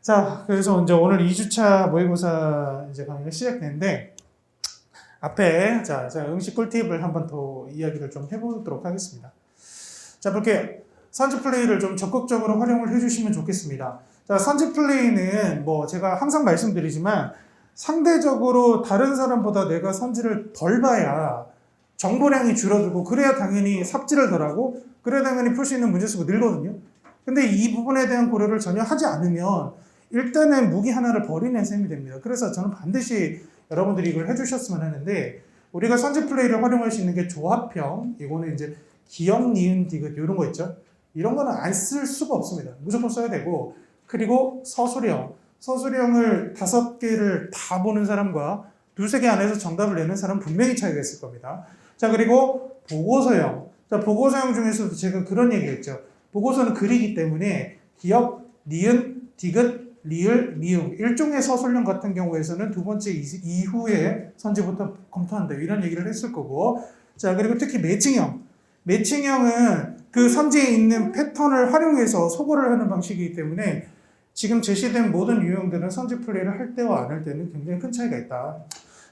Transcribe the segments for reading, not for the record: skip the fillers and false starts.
자, 그래서 이제 오늘 2주차 모의고사 이제 강의가 시작되는데, 앞에, 자, 응시 꿀팁을 한번 더 이야기를 좀 해보도록 하겠습니다. 자, 볼게요. 선지 플레이를 좀 적극적으로 활용을 해주시면 좋겠습니다. 자, 선지 플레이는 뭐 제가 항상 말씀드리지만, 상대적으로 다른 사람보다 내가 선지를 덜 봐야 정보량이 줄어들고, 그래야 당연히 삽질을 덜 하고, 그래야 당연히 풀 수 있는 문제 수가 늘거든요. 근데 이 부분에 대한 고려를 전혀 하지 않으면 일단은 무기 하나를 버리는 셈이 됩니다. 그래서 저는 반드시 여러분들이 이걸 해주셨으면 하는데, 우리가 선지 플레이를 활용할 수 있는 게 조합형, 이거는 이제 기역, 니은, 디귿 이런 거 있죠. 이런 거는 안 쓸 수가 없습니다. 무조건 써야 되고, 그리고 서술형, 서술형을 5개를 다 보는 사람과 2-3개 안에서 정답을 내는 사람은 분명히 차이가 있을 겁니다. 자, 그리고 보고서형. 자, 보고서형 중에서도 제가 그런 얘기했죠. 보고서는 글이기 때문에 기역, 니은, 디귿, 리을, 미음, 일종의 서술형 같은 경우에서는 두 번째 이후에 선지부터 검토한다, 이런 얘기를 했을 거고. 자, 그리고 특히 매칭형. 매칭형은 그 선지에 있는 패턴을 활용해서 소거를 하는 방식이기 때문에 지금 제시된 모든 유형들은 선지 플레이를 할 때와 안 할 때는 굉장히 큰 차이가 있다.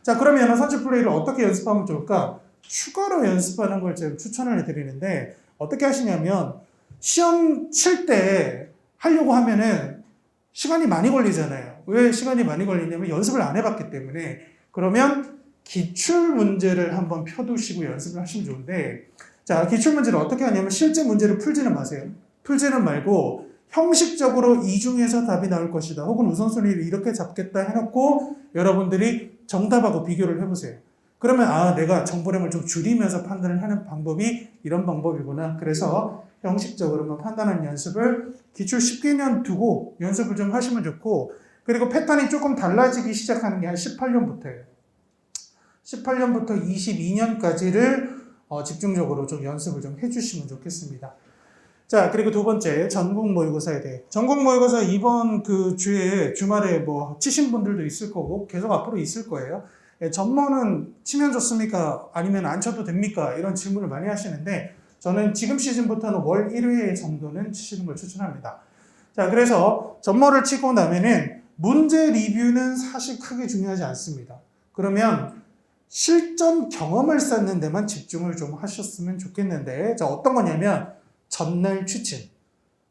자, 그러면 선지 플레이를 어떻게 연습하면 좋을까? 추가로 연습하는 걸 제가 추천을 해드리는데, 어떻게 하시냐면 시험 칠 때 하려고 하면은 시간이 많이 걸리잖아요. 왜 시간이 많이 걸리냐면 연습을 안 해봤기 때문에. 그러면 기출문제를 한번 펴두시고 연습을 하시면 좋은데, 자, 기출문제를 어떻게 하냐면 실제 문제를 풀지는 마세요. 풀지는 말고 형식적으로 이 중에서 답이 나올 것이다, 혹은 우선순위를 이렇게 잡겠다 해놓고 여러분들이 정답하고 비교를 해보세요. 그러면 내가 정보량을 좀 줄이면서 판단을 하는 방법이 이런 방법이구나. 그래서 형식적으로만 판단하는 연습을 기출 10개년 두고 연습을 좀 하시면 좋고, 그리고 패턴이 조금 달라지기 시작하는 게 한 18년부터예요. 18년부터 22년까지를 집중적으로 좀 연습을 좀 해주시면 좋겠습니다. 자, 그리고 두 번째, 전국 모의고사에 대해. 전국 모의고사 이번 그 주말에 뭐 치신 분들도 있을 거고 계속 앞으로 있을 거예요. 전모는 치면 좋습니까? 아니면 안 쳐도 됩니까? 이런 질문을 많이 하시는데, 저는 지금 시즌부터는 월 1회 정도는 치시는 걸 추천합니다. 자, 그래서 전모를 치고 나면은 문제 리뷰는 사실 크게 중요하지 않습니다. 그러면 실전 경험을 쌓는 데만 집중을 좀 하셨으면 좋겠는데, 자, 어떤 거냐면 전날 취침.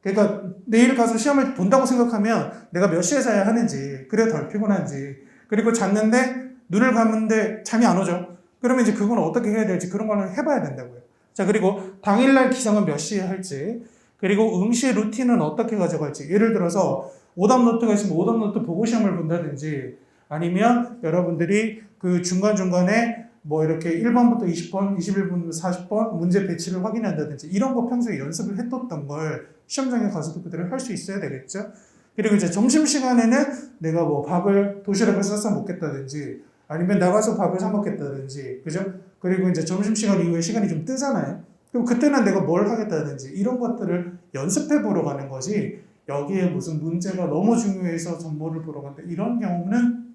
그러니까 내일 가서 시험을 본다고 생각하면 내가 몇 시에 자야 하는지, 그래 덜 피곤한지, 그리고 잤는데 눈을 감는데 잠이 안 오죠. 그러면 이제 그건 어떻게 해야 될지 그런 거는 해봐야 된다고요. 자, 그리고 당일날 기상은 몇 시에 할지, 그리고 응시 루틴은 어떻게 가져갈지. 예를 들어서 오답 노트가 있으면 오답 노트 보고 시험을 본다든지, 아니면 여러분들이 그 중간중간에 뭐 이렇게 1번부터 20번, 21번부터 40번 문제 배치를 확인한다든지, 이런 거 평소에 연습을 해뒀던 걸 시험장에 가서도 그대로 할 수 있어야 되겠죠. 그리고 이제 점심시간에는 내가 뭐 밥을 도시락을 싸서 먹겠다든지, 아니면 나가서 밥을 사 먹겠다든지, 그죠? 그리고 이제 점심시간 이후에 시간이 좀 뜨잖아요. 그럼 그때는 내가 뭘 하겠다든지, 이런 것들을 연습해 보러 가는 거지, 여기에 무슨 문제가 너무 중요해서 전모를 보러 간다, 이런 경우는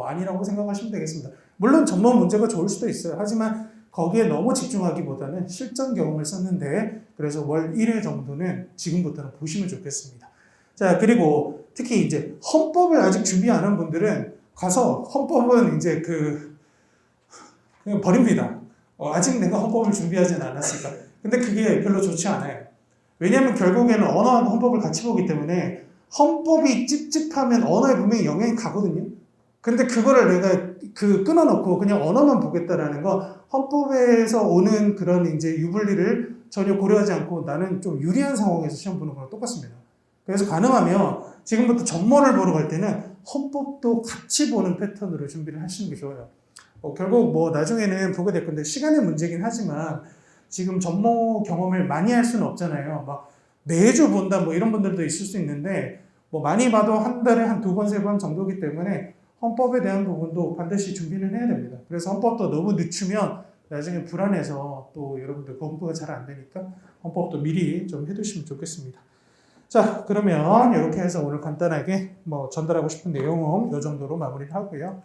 아니라고 생각하시면 되겠습니다. 물론 전모 문제가 좋을 수도 있어요. 하지만 거기에 너무 집중하기보다는 실전 경험을 썼는데, 그래서 월 1회 정도는 지금부터는 보시면 좋겠습니다. 자, 그리고 특히 이제 헌법을 아직 준비 안 한 분들은 가서 헌법은 이제 그냥 버립니다. 아직 내가 헌법을 준비하진 않았으니까. 근데 그게 별로 좋지 않아요. 왜냐하면 결국에는 언어와 헌법을 같이 보기 때문에 헌법이 찝찝하면 언어에 분명히 영향이 가거든요. 근데 그거를 내가 끊어놓고 그냥 언어만 보겠다라는 거, 헌법에서 오는 그런 이제 유불리를 전혀 고려하지 않고 나는 좀 유리한 상황에서 시험 보는 거랑 똑같습니다. 그래서 가능하면 지금부터 전모를 보러 갈 때는 헌법도 같이 보는 패턴으로 준비를 하시는 게 좋아요. 결국 뭐 나중에는 보게 될 건데 시간의 문제긴 하지만, 지금 전모 경험을 많이 할 수는 없잖아요. 막 매주 본다 뭐 이런 분들도 있을 수 있는데, 뭐 많이 봐도 한 달에 한 2번, 3번 정도이기 때문에 헌법에 대한 부분도 반드시 준비를 해야 됩니다. 그래서 헌법도 너무 늦추면 나중에 불안해서 또 여러분들 공부가 잘 안 되니까 헌법도 미리 좀 해두시면 좋겠습니다. 자, 그러면 이렇게 해서 오늘 간단하게 뭐 전달하고 싶은 내용은 이 정도로 마무리를 하고요.